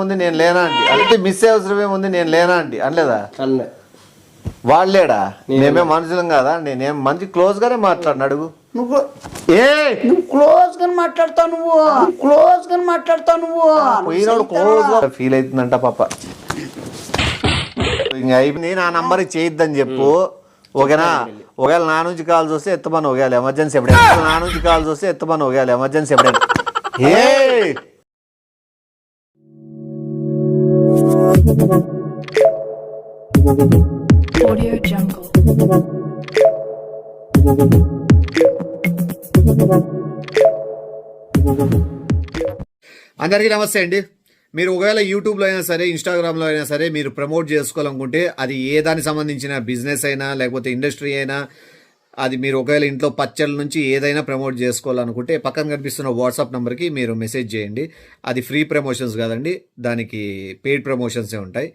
ఏముంది నేను లేనా అండి అంటే మిస్ అయ్యే అవసరం ఏముంది నేను లేనా అండి అనలేదా అన్న వాళ్ళేడా మేమే మనుషులం కదా అండి నేను మంచి క్లోజ్ గానే మాట్లాడిన అడుగు నువ్వు క్లోజ్ గా మాట్లాడతావు నువ్వు పోయినప్పుడు క్లోజ్ గా ఫీల్ అవుతుందంట పాప ఇంకా అయిపోయింది నా నంబర్ చేయొద్దని చెప్పు ఓకేనా ఒకవేళ నా నుంచి కాల్స్ వస్తే ఎత్తమని ఒకవేళ ఎమర్జెన్సీ ఎప్పుడైనా నా నుంచి కాల్స్ వస్తే ఎత్తమని ఒకవేళ ఎమర్జెన్సీ ఎప్పుడైనా Audio Jungle. అందరికీ నమస్తే అండి. మీరు ఒకవేళ యూట్యూబ్లో అయినా సరే ఇన్స్టాగ్రామ్లో అయినా సరే మీరు ప్రమోట్ చేసుకోవాలనుకుంటే అది ఏ దానికి సంబంధించిన బిజినెస్ అయినా లేకపోతే ఇండస్ట్రీ అయినా అది మీరు ఒకవేళ ఇంట్లో పచ్చళ్ళ నుంచి ఏదైనా ప్రమోట్ చేసుకోవాలనుకుంటే పక్కన కనిపిస్తున్న వాట్సాప్ నెంబర్కి మీరు మెసేజ్ చేయండి. అది ఫ్రీ ప్రమోషన్స్ కాదండి, దానికి పెయిడ్ ప్రమోషన్సే ఉంటాయి.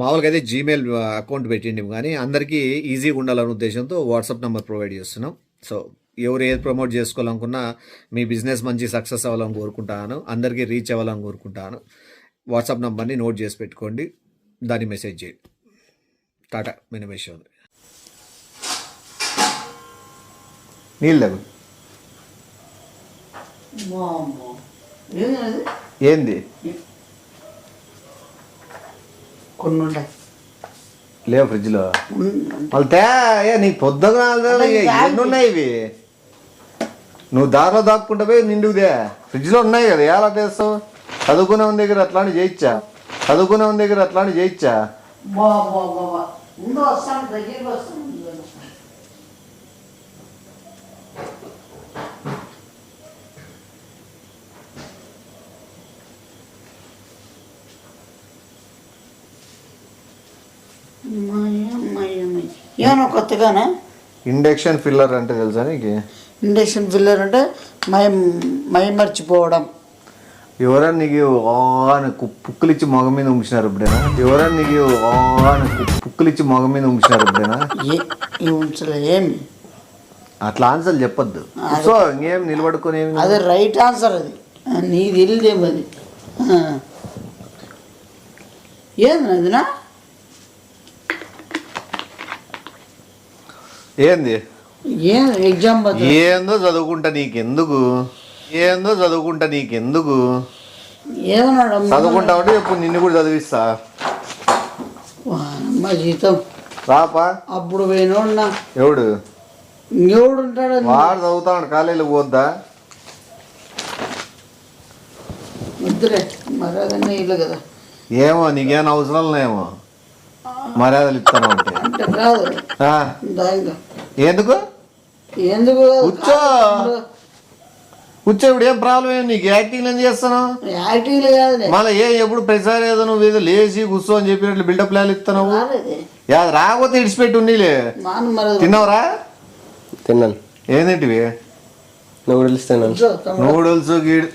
మామూలుగా అయితే జీమెయిల్ అకౌంట్ పెట్టిండి కానీ అందరికీ ఈజీగా ఉండాలనే ఉద్దేశంతో వాట్సాప్ నెంబర్ ప్రొవైడ్ చేస్తున్నాం. సో ఎవరు ఏది ప్రమోట్ చేసుకోవాలనుకున్నా మీ బిజినెస్ మంచి సక్సెస్ అవ్వాలని కోరుకుంటాను, అందరికీ రీచ్ అవ్వాలని కోరుకుంటాను. వాట్సాప్ నెంబర్ని నోట్ చేసి పెట్టుకోండి, దాన్ని మెసేజ్ చేయండి. టాటా మినిమేషన్ నీళ్ళు ఏంది కొన్ని ఉంటాయి లేవు ఫ్రిడ్జ్లో మళ్ళీ నీ పొద్దుగా ఎన్ని ఉన్నాయి ఇవి నువ్వు దారిలో దాక్కుంటా పోయి నిండుదే ఫ్రిడ్జ్లో ఉన్నాయి కదా ఎలా చేస్తావు? చదువుకునే దగ్గర అట్లాంటి చేయొచ్చా? ఏమన్నా కొత్తగానే ఇండక్షన్ ఫిల్లర్ అంటే తెలుసా నీకు? ఇండక్షన్ ఫిల్లర్ అంటే మై మర్చిపోవడం. ఎవరన్నా నీకు పుక్కులిచ్చి మొగం మీద ఉంచినారు ఎప్పుడైనా? ఉంచలే ఏమి అట్లా ఆన్సర్లు చెప్పొద్దు. సో ఇంకేం నిలబడుకొని అదే రైట్ ఆన్సర్, అది నీకు తెలియదేమో. అది ఏంది అదినా ఏంది ఎగ్జామ్ ఏందో చదువుకుంటా నీకెందుకు? ఏమన్నాడు? చదువుకుంటావు అంటే ఇప్పుడు నిన్ను కూడా చదివిస్తా. మా జీతం రాపా అప్పుడు పోయినోడు ఎవడు ఉంటాడు? వాడు చదువుతాడు, కాలేజీలో పోద్దా? వద్దులే మర్యాదనే ఇల్లు కదా. ఏమో నీకేమైనా అవసరాలు ఏమో మర్యాదలు ఇస్తాను అంటే కాదు. ఎందుకు కూర్చో ఇప్పుడు ఏం ప్రాబ్లం ఏం నీకు? యాక్టింగ్ ఏం చేస్తాను? యాక్టింగ్ కాదు మళ్ళీ ఎప్పుడు ప్రతిసారి ఏదో నువ్వు ఏదో లేచి కూర్చో అని చెప్పినట్లు బిల్డప్ ప్లాన్ ఇస్తున్నావు. రాకపోతే ఇడిచిపెట్టి ఉండీలే. తిన్నావురా? తిన్నాను. ఏంటివి? నూడిల్స్ తిన్నాను. నూడిల్స్ గీడు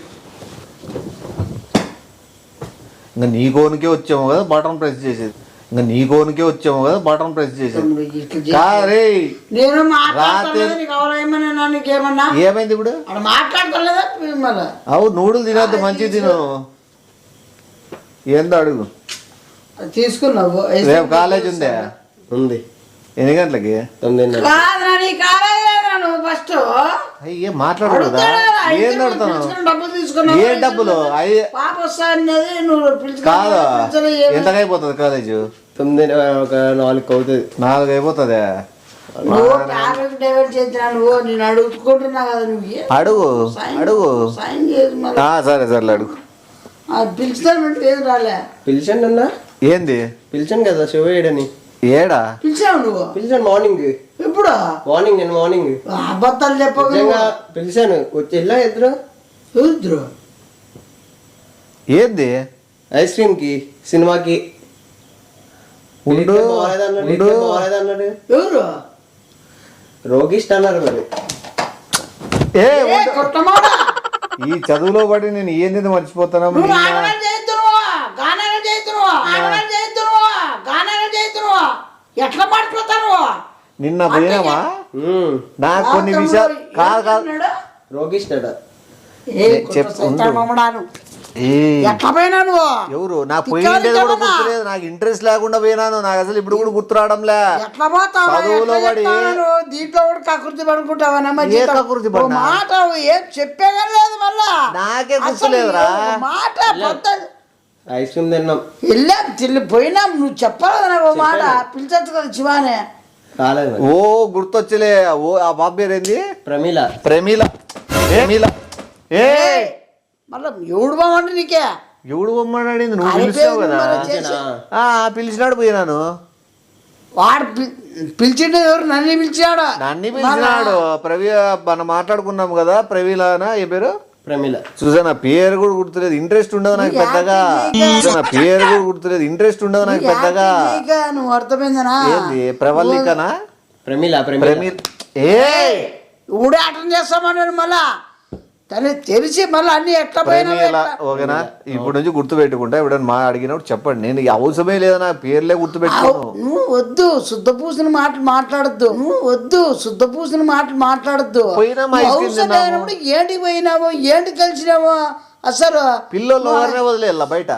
ఇంకా నీ కోనికే వచ్చాము కదా బటన్ ప్రెస్ చేసేది. ఏమైంది ఇప్పుడు? అవు నూడులు తినద్దు, మంచిగా తిను. ఏందో అడుగు. తీసుకున్నావు? రేపు కాలేజ్ ఉందా? ఉంది. ఎన్ని గంటలకి? 9:30. అయ్యే మాట్లాడు కదా. ఏం నడుతున్నావు? ఏ డబ్బులు కాదు? ఎంతకైపోతుంది కాలేజ్? 9:04 అవుతుంది. 4 అయిపోతుంది. అడుగు సరే అడుగు. పిలిచాను అన్న. ఏంది పిలిచాను కదా శివయ్యని. ఏడా పిలిచావు నువ్వు? పిలిచాను మార్నింగ్. ఎప్పుడు? నేను మార్నింగ్. అబద్ధాలు చెప్పగా పిలిచాను. వచ్చి వెళ్ళా ఇద్దరు. ఏంది? ఐస్ క్రీమ్ కి, సినిమాకి. ఎవరు? రోగిష్ట అన్నారు మరి. ఈ చదువులో పడి నేను ఏంది మర్చిపోతాను. ఎట్లా మర్చిపోతాను? నిన్న పోయినావా? నాకు కొన్ని విషయాలు కాదు రోగిష్ట ఎట్లా పోయినా నువ్వు ఎవరు నాకు పోయిండేది కూడా గుర్తులేదు, నాకు ఇంట్రెస్ట్ లేకుండా పోయినాను, నాకు అసలు ఇప్పుడు కూడా గుర్తు రావడంలే. ఎట్లా పోతావు చదువులో పడి దీంట్లో కూడా కకృతి పడుకుంటావా ఏ కకృతి పడినా? మాట ఏం చెప్పేగా లేదు మళ్ళా నాకే గుర్తులేదురా. మాట ఐస్ క్రీమ్ తిన్నాం, వెళ్ళాం పోయినాం, నువ్వు చెప్పాలి నాకు ఓ మాట పిలిచచ్చు కదా శివానే. రాలేదు మరి. ఓ గుర్తొచ్చలే. ఓ ఆ బాబు పేరు ఏంది? ప్రమీల. ప్రమీల. ప్రమీల ఏ మళ్ళా ఎవడు బాగుంటే నీకే ఎవడు బొమ్మడి నువ్వు పిలిచావు కదా. పిలిచినాడు పోయినాను. వాడు పిలిచిండే ఎవరు నన్ను పిలిచాడు. నన్ను పిలిచినాడు. మనం మాట్లాడుకున్నాం కదా ప్రవీలానా ఏ పేరు? ప్రమీల. చూసాను నా పేరు కూడా గుర్తులేదు, ఇంట్రెస్ట్ ఉండదు నాకు పెద్దగా. నా పేరు కూడా గుర్తులేదు, ఇంట్రెస్ట్ ఉండదు నాకు పెద్దగా. నువ్వు అర్థమైందనా? ఏంది ప్రవల్లికనా? ప్రమీల. ప్రమీల. ఏ ఊడే అటెండ్ చేస్తామన్నాడు మళ్ళా తెలిసి మళ్ళీ అన్ని ఎట్లా ప్రమీల. ఓకేనా? ఇప్పుడు నుంచి గుర్తు పెట్టుకుంటా. ఎప్పుడైనా మా అడిగినప్పుడు చెప్పండి. నేను అవసరమే లేదా నా పేర్లే గుర్తు పెట్టుకోను. నువ్వు వద్దు శుద్ధ పూసిన మాటలు మాట్లాడద్దు. నువ్వు వద్దు శుద్ధ పూసిన మాటలు మాట్లాడద్దు. అవసరమైనప్పుడు ఏంటి పోయినావో ఏంటి కలిసినావో అసలు పిల్లలు ఎవరినే వదిలేలా బయట.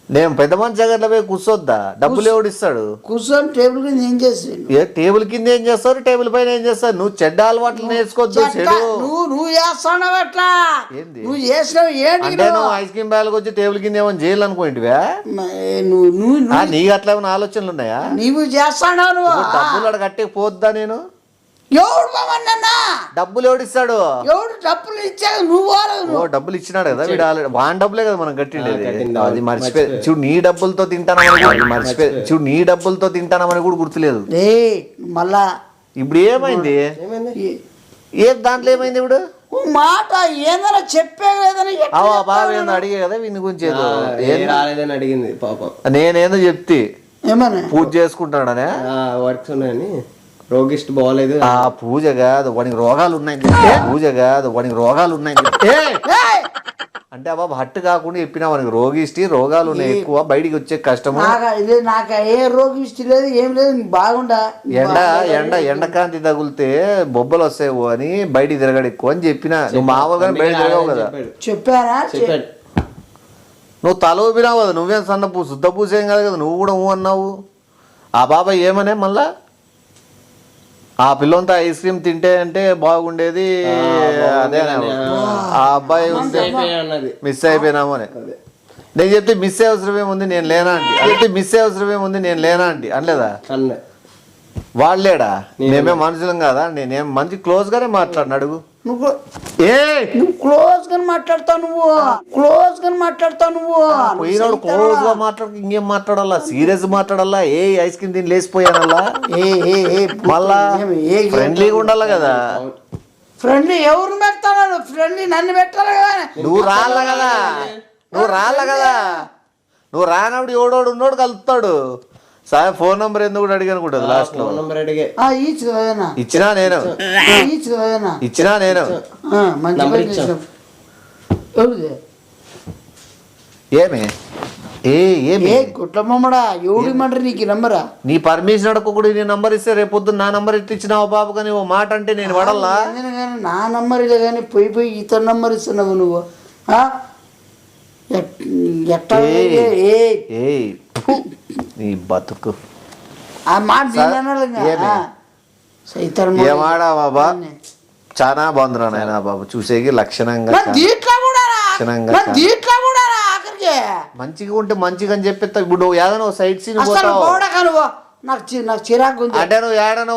నేను పెద్ద మంచి జగట్లో పోయి కూర్చోద్దా? డబ్బులు ఎవడిస్తాడు? కూర్చొని టేబుల్ కింద ఏం చేసి టేబుల్ కింద ఏం చేస్తారు, టేబుల్ పైన ఏం చేస్తారు? నువ్వు చెడ్డ అలవాట్లు నేర్చుకోవద్దు. చెడు నువ్వు చేస్తావు ఎట్లా? ఏంది నువ్వు చేసినావు ఏంటి? అంటే నువ్వు ఐస్ క్రీమ్ బ్యాగ్ వచ్చి టేబుల్ కింద ఏమో జైలు అనుకోంటివా? నీకు అట్లా ఏమైనా ఆలోచనలు ఉన్నాయా? నువ్వు చేస్తావు నువ్వు డబ్బులు అక్కడ కట్టే పోద్దా? నేను ఎవడు బామన్నా డబ్బులు ఎవడిస్తాడు? ఎవడు డబ్బులు ఇచ్చాడు? నువ్వు డబ్బులు ఇచ్చినాడు కదా వీడు. వాన్ డబ్బులే కదా మనం కట్టిండేది. అది మర్చిపోయి చూడు. నీ డబ్బులతో తింటానమని మర్చిపోయి చూడు. నీ డబ్బులతో తింటానమని కూడా గుర్తులేదు. మళ్ళా ఇప్పుడు ఏమైంది? దాంట్లో ఏమైంది ఇప్పుడు? మాట ఏదైనా చెప్పేదని బాబు ఏందో అడిగే కదా వీని గురించి. రాలేదని అడిగింది పాపం. నేనేందో చెప్తే ఏమన్నా పూజ చేసుకుంటాడనే వర్క్స్ ఉన్నాయని. రోగిస్ట్ బాగోలేదు. ఆ పూజ కాదు వానికి రోగాలు ఉన్నాయి. పూజ కాదు వానికి రోగాలు ఉన్నాయి అంటే బాబు హట్టు కాకుండా చెప్పినా వానికి రోగిష్టి రోగాలు ఉన్నాయి ఎక్కువ, బయటికి వచ్చే కష్టము. నాకు ఏ రోగిష్టి లేదు ఏం లేదు. బాగుండా ఎండకాంతి తగులితే బొబ్బలు వస్తాయి అని బయటికి తిరగడు ఎక్కువ అని చెప్పినా. నువ్వు మామూలుగా బయట తిరగవు కదా. చెప్పారా? నువ్వు తల ఊపినావు కదా. నువ్వేం సన్న పూ శుద్ధ పూసేం కాదు కదా. నువ్వు కూడా అన్నావు. ఆ బాబాయ్ ఏమనే మళ్ళా ఆ పిల్లంతా ఐస్ క్రీమ్ తింటే అంటే బాగుండేది అదే. ఆ అబ్బాయి మిస్ అయిపోయినాము అని నేను చెప్తే మిస్ అయ్యే అవసరం ఏముంది నేను లేనా అండి అనలేదా? వాళ్ళేడా? మేమే మనుషులం కదా. నేనేం మంచి క్లోజ్ గానే మాట్లాడిన అడుగు. నువ్వు క్లోజ్ గా మాట్లాడతావు నువ్వు పోయినాడు క్లోజ్ గా మాట్లాడు. ఇంకేం మాట్లాడాలా? సీరియస్ మాట్లాడాలా? ఐస్ క్రీమ్ తిని లేచిపోయానల్లా మళ్ళా ఫ్రెండ్లీగా ఉండాలి కదా. ఫ్రెండ్లీ ఎవరు పెడతాను? ఫ్రెండ్లీ నన్ను పెట్టాలి కదా. నువ్వు రాలా కదా. నువ్వు రానప్పుడు ఎవడోడు ఉన్నోడు కలుపుతాడు. సార్ ఫోన్ నంబర్ ఎందుకు కూడా అడిగాను కూడా లాస్ట్ లో. ఇచ్చినా నేను ఏమి కుట్లమ్మడా ఎవడి మంటారు నీకు నంబరా? నీ పర్మిషన్ అడగకూడదు. నీ నంబర్ ఇస్తే రేపు పొద్దున్న నా నంబర్ ఇచ్చినావు బాబు కానీ ఓ మాట అంటే నేను వాడల్లా. నా నంబర్ ఇలా కానీ పోయి ఇతర నంబర్ ఇస్తున్నావు నువ్వు. నీ బతుకు ఆ మాట ఏమాడా బాబా? చాలా బాగుందిరా నాయన బాబు చూసేకి లక్షణంగా. మంచిగా ఉంటే మంచిగా అని చెప్పేస్తా. ఇప్పుడు నువ్వు ఏదైనా సైట్ సీన్ పోతావు నాకు చిరాకు అంటే నువ్వు ఏడనో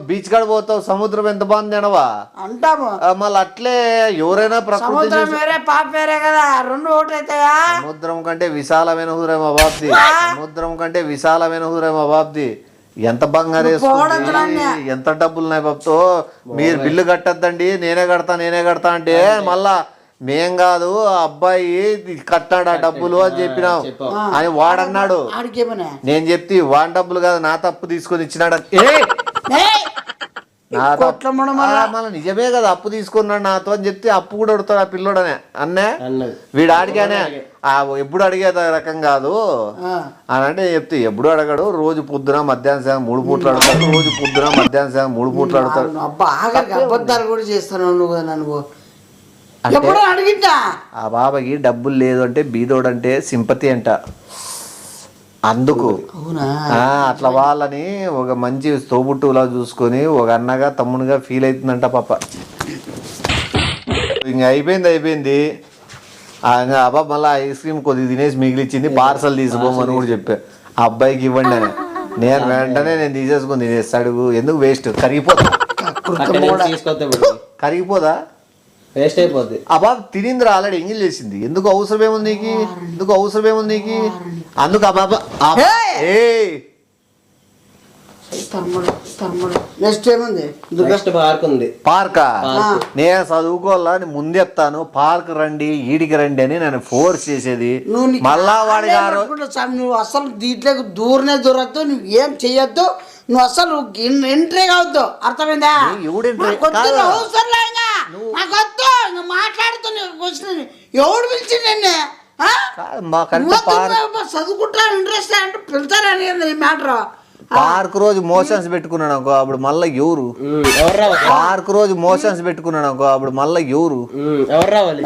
బీచ్ కాడ పోతావు. సముద్రం ఎంత బాగుంది అనవా అంటాము. మళ్ళీ అట్లే ఎవరైనా ప్రకృతి సముద్రం కంటే విశాలమైన హృదయం బాబ్ది. బాబ్ది ఎంత బంగారు వేసుకుంది, ఎంత డబ్బులు ఉన్నాయి బాబుతో. మీరు బిల్లు కట్టద్దండి నేనే కడతా అంటే మళ్ళా మేం కాదు అబ్బాయి కట్టాడు ఆ డబ్బులు అని చెప్పినావు అని వాడన్నాడు. నేను చెప్తే వాడి డబ్బులు కాదు నా తప్పు తీసుకొని ఇచ్చినాడు. మళ్ళీ నిజమే కదా అప్పు తీసుకున్నాడు నాతో అని చెప్తే అప్పు కూడా అడుగుతాడు ఆ పిల్లోడనే అన్నే. వీడు ఆడిగానే ఎప్పుడు అడిగేది రకం కాదు అని అంటే చెప్తే ఎప్పుడు అడగడు. రోజు పొద్దున మధ్యాహ్నం సాయం 3 పూట్లు అడుగుతాడు. అబద్ధాలు కూడా చేస్తాను నువ్వు. ఎప్పుడో అడిగిందా ఆ బాబాకి డబ్బులు లేదు అంటే బీదోడంటే సింపతి అంట, అందుకు అవునా అట్లా వాళ్ళని ఒక మంచి తోబుట్టులా చూసుకొని ఒక అన్నగా తమ్మునిగా ఫీల్ అవుతుందంట పాప. ఇంక అయిపోయింది. ఇంకా అబ్బా మళ్ళీ ఐస్ క్రీమ్ కొద్దిగా తినేసి మిగిలిచ్చింది, పార్సల్ తీసుకోమని కూడా చెప్పా. ఆ అబ్బాయికి ఇవ్వండి అని. నేను వెంటనే తీసేసుకుని తినేస్తాడు, ఎందుకు వేస్ట్, కరిగిపోదా వేస్ట్ అయిపోద్ది. అబ్బా తినిందిరా ఆల్రెడీ ఎంగిల్ చేసింది, ఎందుకు అవసరమేముంది నీకు అందుకు అబ్బాబా తమ్ముడు నెక్స్ట్ ఏముంది నెక్స్ట్ పార్క్ ఉంది. పార్కా నేను చదువుకోవాలని ముందెత్తాను, పార్క్ రండి ఈడికి రండి అని నేను ఫోర్స్ చేసేది. మళ్ళా వాడి గారు నువ్వు అసలు దీంట్లోకి దూరద్దు, నువ్వు ఏం చెయ్యొద్దు, నువ్వు అసలు ఎంట్రీ కావద్దు, అర్థమైందా? మాట్లాడుతున్నా ఎవడు పిలిచి నిన్నే చదువుకుంటా ఇంట్రెస్ట్ అంటే పిలుతారని మ్యాటర్. పార్క్ రోజు మోషన్స్ పెట్టుకున్నాడు అనుకో, అప్పుడు మళ్ళీ ఎవరు పార్క్ రోజు మోషన్స్ పెట్టుకున్నాడు అనుకో, అప్పుడు మళ్ళీ ఎవరు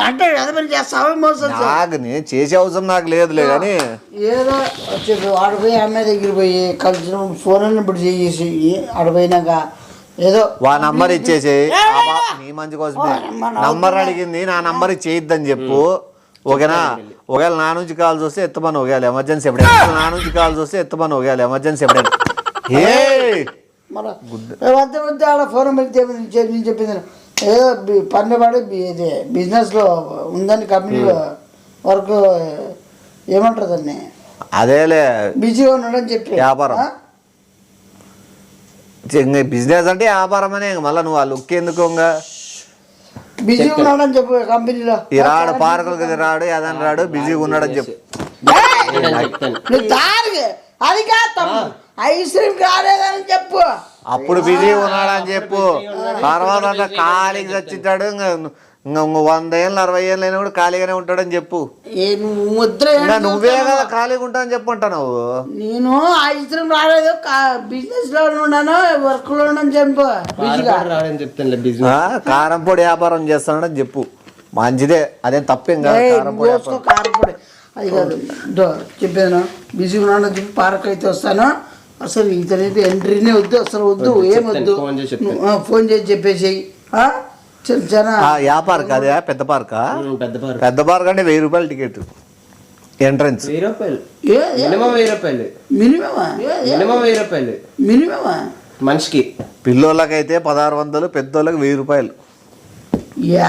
అంటే నాకు నేను చేసే అవసరం నాకు లేదులే కానీ ఏదో వచ్చి ఆడిపోయి అమ్మాయి దగ్గర పోయి కలిసి ఫోన్ ఇప్పుడు చేసి ఆడిపోయినాక ఏదో వా నంబర్ ఇచ్చేసి నీ మంచి కోసమే నంబర్ అడిగింది, నా నంబర్ ఇచ్చేయిద్దని చెప్పు, ఓకేనా? ఒకవేళ నా నుంచి కాల్స్ వస్తే ఎత్తమని, ఒకవేళ ఎమర్జెన్సీ ఎప్పుడైనా నా నుంచి కాల్స్ వస్తే ఎత్తమని, ఒకవేళ ఎమర్జెన్సీ ఎప్పుడైనా వద్ద ఆడ ఫోన్ పెడితే నేను చెప్పింది ఏదో పన్ను పడి ఇది బిజినెస్లో ఉందని కంపెనీలో వర్క్ ఏమంటారు దాన్ని, అదేలే బిజీగా ఉన్నాడని చెప్పి వ్యాపారం బిజినెస్ అంటే వ్యాపారం అనే, మళ్ళీ నువ్వు ఆ లుక్ ఎందుకు బిజీగా ఉన్నాడని చెప్పు కంపెనీలో. ఈ రాడు పార్కులకి రాడు ఏదైనా రాడు బిజీగా ఉన్నాడని చెప్పు. అది కాదు ఐస్ క్రీమ్ రాలేదని చెప్పు, అప్పుడు బిజీగా ఉన్నాడని చెప్పు. తర్వాత ఖాళీకి చచ్చిస్తాడు, ఇంకా 100 ఏళ్ళు 60 ఏళ్ళు అయినా కూడా ఖాళీగానే ఉంటాడని చెప్పు. నువ్వే కదా ఖాళీగా ఉంటా అని చెప్పంటావు. నేను ఐస్ క్రీమ్ రాలేదు, బిజినెస్ లో ఉన్నాను, వర్క్ లో ఉన్నాను చెప్పు. కారం పొడి వ్యాపారం చేస్తానని చెప్పు, మంచిదే, అదేం తప్పేం కాదు. కారం పొడి అది కాదు చెప్పాను, బిజీగా ఉన్నాను చెప్పి పార్క్ అయితే వస్తాను, అసలు ఇతనైతే ఎంట్రీనే వద్దు, అసలు వద్దు, ఏం వద్దు, ఫోన్ చేసి చెప్పేసి వ్యాపారం అదే పెద్ద పార్క్ అంటే 1000 రూపాయలు టికెట్ ఎంట్రన్స్, 1000 రూపాయలు మినిమం మనిషికి. పిల్లోళ్ళకైతే 1600, పెద్దోళ్ళకి 1000 రూపాయలు.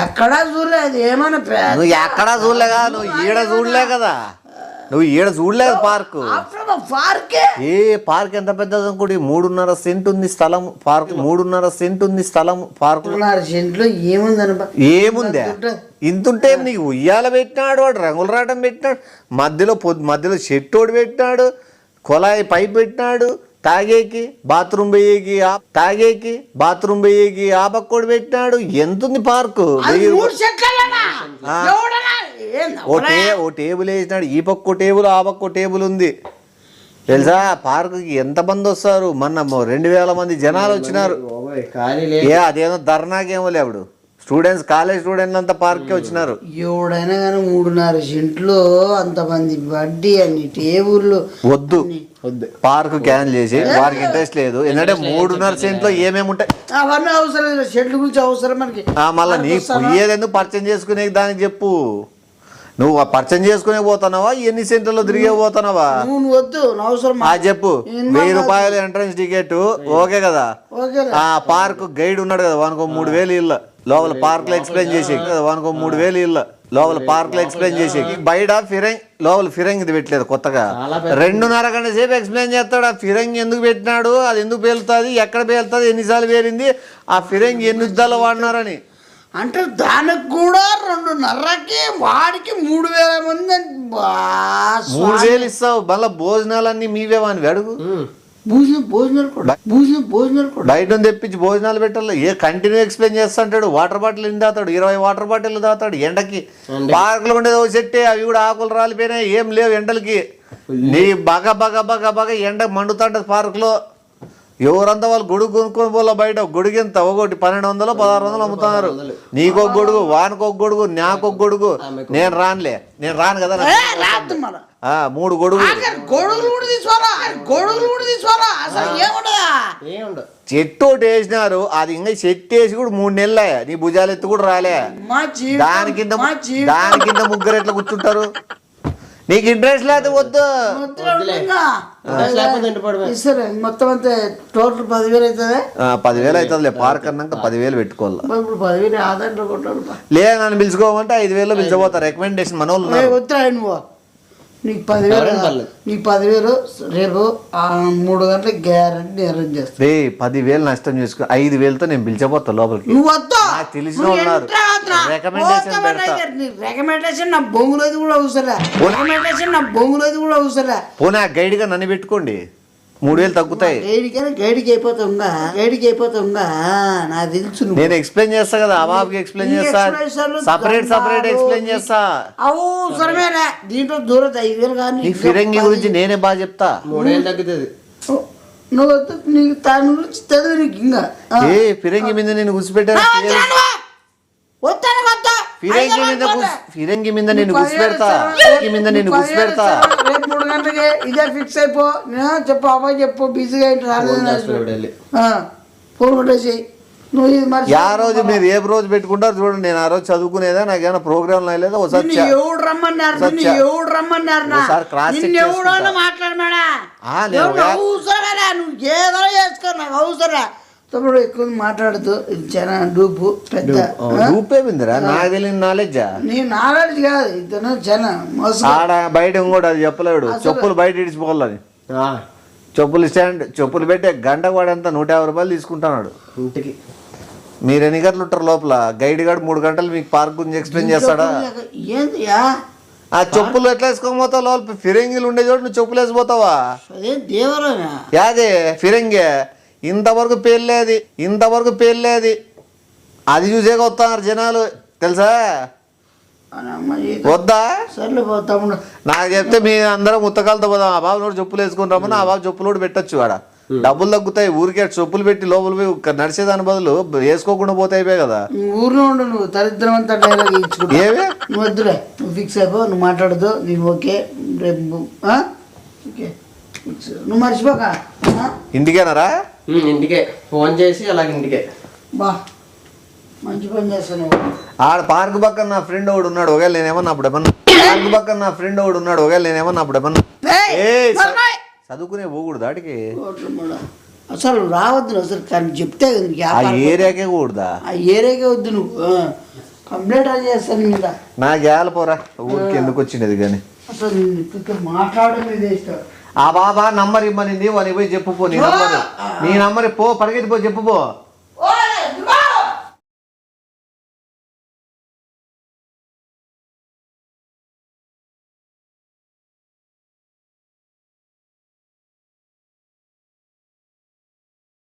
ఎక్కడా చూడలేదు, ఏమన్నా నువ్వు ఎక్కడా చూడలేగా, నువ్వు ఈడ చూడలే కదా, నువ్వు ఈడ చూడలేదు పార్క్. ఏ పార్క్ ఎంత పెద్దది అనుకోండి, 3.5 సెంట్ ఉంది స్థలం పార్క్, 3.5 సెంట్ ఉంది స్థలం పార్క్. 3.5 సెంట్లో ఏముందా ఇంతుంటే నీకు ఉయ్యాల పెట్టినాడు, వాడు రంగుల రాటం పెట్టినాడు, మధ్యలో చెట్టోడు పెట్టినాడు, కొలాయి పైప్ పెట్టినాడు, తాగేకి బాత్రూమ్ పోయేకి ఆ పక్కోడు పెట్టినాడు. ఎంతుంది పార్కు? ఓ టేబుల్ వేసినాడు, ఈ పక్కో టేబుల్ ఆ పక్కో టేబుల్ ఉంది తెలుసా. పార్కుకి ఎంత మంది వస్తారు, మొన్న 2000 మంది జనాలు వచ్చినారు. అదేదో ధర్నాకేమో లేవుడు స్టూడెంట్స్, కాలేజ్ స్టూడెంట్లు అంతా పార్క్కి వచ్చినారు. ఎవడైనా కానీ 3.5 సెంట్లు అంతమంది వడ్డీ అన్ని టేబుల్ వద్దు, పార్క్ క్యాన్సిల్ చేసి, వారికి ఇంట్రెస్ట్ లేదు. ఎందుకంటే 3.5 సెంట్లో ఏమేమి ఉంటాయి అవన్నీ అవసరం లేదు, షెడ్ల గురించి అవసరం మనకి. మళ్ళీ నీ ఏదెందుకు పర్చేజ్ చేసుకునే దానికి చెప్పు, నువ్వు పర్చేజ్ చేసుకునే పోతున్నావా, ఎన్ని సెంటర్లో తిరిగే పోతున్నావా? వద్దు అవసరం చెప్పు. 1000 రూపాయలు ఎంట్రన్స్ టికెట్, ఓకే కదా. ఆ పార్క్ గైడ్ ఉన్నాడు కదా, వానికి 3000 ఇళ్ళ లోపల పార్క్ లో ఎక్స్ప్లెయిన్ చేసి, వానికి 3000 ఇళ్ళ లోపల పార్క్ లో ఎక్స్ప్లెయిన్ చేసి, బయట ఫిరంగ్ లోపల ఫిరంగ్ ఇది పెట్టలేదు కొత్తగా, 2.5 గంట సేపు ఎక్స్ప్లెయిన్ చేస్తాడు. ఆ ఫిరంగ్ ఎందుకు పెట్టినాడు, అది ఎందుకు పేలుతుంది, ఎక్కడ పేలుతుంది, ఎన్నిసార్లు పేరింది, ఆ ఫిరంగ్ ఎన్ని యుద్ధాలు వాడినారని. అంటే దానికి కూడా 2.5కి వాడికి 3000 మంది 3000 ఇస్తావు, మళ్ళీ భోజనాలన్నీ మీవే అని అడుగు. భోజనాలు కూడా బయట తెప్పించి భోజనాలు పెట్టాలి. కంటిన్యూ ఎక్స్ప్లెయిన్ చేస్తుంటాడు. వాటర్ బాటిల్ ఎన్ని తాతాడు, 20 వాటర్ బాటిల్ తాతాడు ఎండకి. పార్కులో ఉండేది ఒక చెట్టే, అవి కూడా ఆకులు రాలిపోయినాయి, ఏం లేవు ఎండలకి. నీ బగ ఎండ మండుతుంటది పార్కులో. ఎవరంతా వాళ్ళు గొడుగు కొనుక్కొని పోలే బయట గొడుగు ఎంత ఒకటి 1200 1600 అమ్ముతున్నారు. నీకొక గొడుగు, వానికొక గొడుగు, నాకొక గొడుగు. నేను రాను కదా. రాదు మన 3 గొడుగు. గొడుగులు కూడా తీసుకోరా అసలు ఏముండదా. ఏముండదు. చెట్టు ఒకటి వేసినారు, అది ఇంకా చెట్టు వేసి కూడా 3 నెలలే, నీ భుజాలు ఎత్తు కూడా రాలే. దాని కింద ముగ్గురు ఎట్లా కూర్చుంటారు? నీకు ఇంట్రెస్ట్ లేదు వద్దు. సరే మొత్తం అంతే టోటల్ 10,000 అవుతుంది. 10,000 అవుతుందిలే. పార్క్ అన్నాక 10,000 పెట్టుకోవాలి. ఇప్పుడు 10,000 ఆదాయంలో కొట్టాడు. లేదు నన్ను పిలుచుకోమంటే 5,000 పిలిచిపోతారు. రికమెండేషన్ మన వాళ్ళు ఉన్నారు. వద్దా నువ్వు నీకు 10,000 రేపు 3 గంటలకు గ్యారెంటీ అరేంజ్ చేస్తా. 10,000 నష్టం చేసుకో. 5,000తో నేను పిలిచిపోతా లోపలికి. నువ్వు వద్దా తెలిసిన ఉన్నారు. రికమెండేషన్ నా బొంగులోది కూడా అవసరం. పోనీ గైడ్ గా నన్ను పెట్టుకోండి, 3,000 తగ్గుతాయి. గైడ్కి అయిపోతా నాకు తెలుసు. నేను ఎక్స్ప్లెయిన్ చేస్తా కదా, అబాబ్కి ఎక్స్ప్లెయిన్ చేస్తా, సపరేట్ ఎక్స్ప్లెయిన్ చేస్తా. అవసరమేనా దీంట్లో దూరం 5,000 కానీ. నీ ఫిరంగి గురించి నేనే బాగా చెప్తా. 3,000 తగ్గుతుంది. నువ్వు నీకు దాని గురించి తెలియదు నీకు ఇంకా. ఫిరంగి మీద నేను కూర్చిపెట్టా. ఫిరంగి మీద నేను కూర్చిపెడతా. రేపు 3 గంటలకి ఇదే ఫిక్స్ అయిపో. చెప్పు అబ్బాయి చెప్పు, బిజీగా ఫోన్ కొట్టేసి నువ్వు ఇది మరి. ఆ రోజు మీరు ఏ రోజు పెట్టుకుంటారు చూడండి. నేను ఆ రోజు చదువుకునేదా, నాకు ఏమైనా ప్రోగ్రామ్ లేదా ఒకసారి ఎవడు రమ్మన్నారు మాట్లాడమాడా అవసరమేనా? నువ్వు ఏదో చేసుకో, నాకు అవసరం. తమ్ముడు ఎక్కువ మాట్లాడుతూ ఇది చాలా డూపు పెద్ద డూపేమిందిరా. నాకు తెలియని నాలెడ్జా? నీ నాలెడ్జ్ కాదు, ఇతను చాలా ఆడ బయట ఇంకోటి అది చెప్పలేడు. చెప్పులు బయట ఇడిచిపోవాలి. చెప్పులు పెట్టే గంట కూడా ఎంత 150 రూపాయలు తీసుకుంటున్నాడు ఇంటికి. మీరు ఎన్ని గంటలు ఉంటారు లోపల? గైడ్ గారు 3 గంటలు మీకు పార్క్ గురించి ఎక్స్ప్లెయిన్ చేస్తాడా? ఆ చెప్పులు ఎట్లా వేసుకోకపోతావు? లోపల ఫిరంగిలు ఉండే చోటు నువ్వు చెప్పులు వేసిపోతావా? యాదే ఫిరంగి ఇంతవరకు పేర్లేదు. అది చూసేగా వస్తున్నారు జనాలు తెలుసా? వద్దా? సర్లే తమ్ముడు, నాకు చెప్తే మీ అందరం ముత్తకాలతో పోదాం. ఆ బాబు నోడు చెప్పులు వేసుకుంటామని ఆ బాబు చెప్పులు కూడా పెట్టచ్చు. ఆడ డబ్బులు తగ్గుతాయి. ఊరికే చెప్పులు పెట్టి లోపల పోయి నడిచేదాని బదులు వేసుకోకుండా పోతే అయిపోయి కదా. ఊర్లో ఉండు నువ్వు దరిద్రం అంతా డైలాగ్ ఇచ్చుకుంటా. ఏమి నువ్వు వద్దులే, నువ్వు ఫిక్స్ అయిపో, నువ్వు మాట్లాడదు. నేను ఓకే రేపు ఓకే నువ్వు మర్చిపోక. ఇంటికేనారా? ఇంటికే ఫోన్ చేసి అలాగే ఇంటికే. బా మంచి పని చేస్తాను. ఆడ పార్క్ పక్కన నా ఫ్రెండ్ ఒకడు ఉన్నాడు. ఒకవేళ నేనేమన్నా అప్పుడేమన్నా చదువుకునే పోకూడదు ఆడికి. అసలు రావద్దు అసలు, కానీ చెప్తే ఆ ఏరియాకే కూడదా? ఆ ఏరియాకే వద్దు. నువ్వు కంప్లైంట్ అని చేస్తాను మీద. నా గ్యాల పోరా, ఊరికి ఎందుకు వచ్చినది కానీ. అసలు మాట్లాడడం ఇదే ఇష్టం. ఆ బాబా నంబర్ ఇమ్మనింది, వానికి పోయి చెప్పుపో. నీ నంబర్ పో, పరిగెత్తి పో, చెప్పుపో.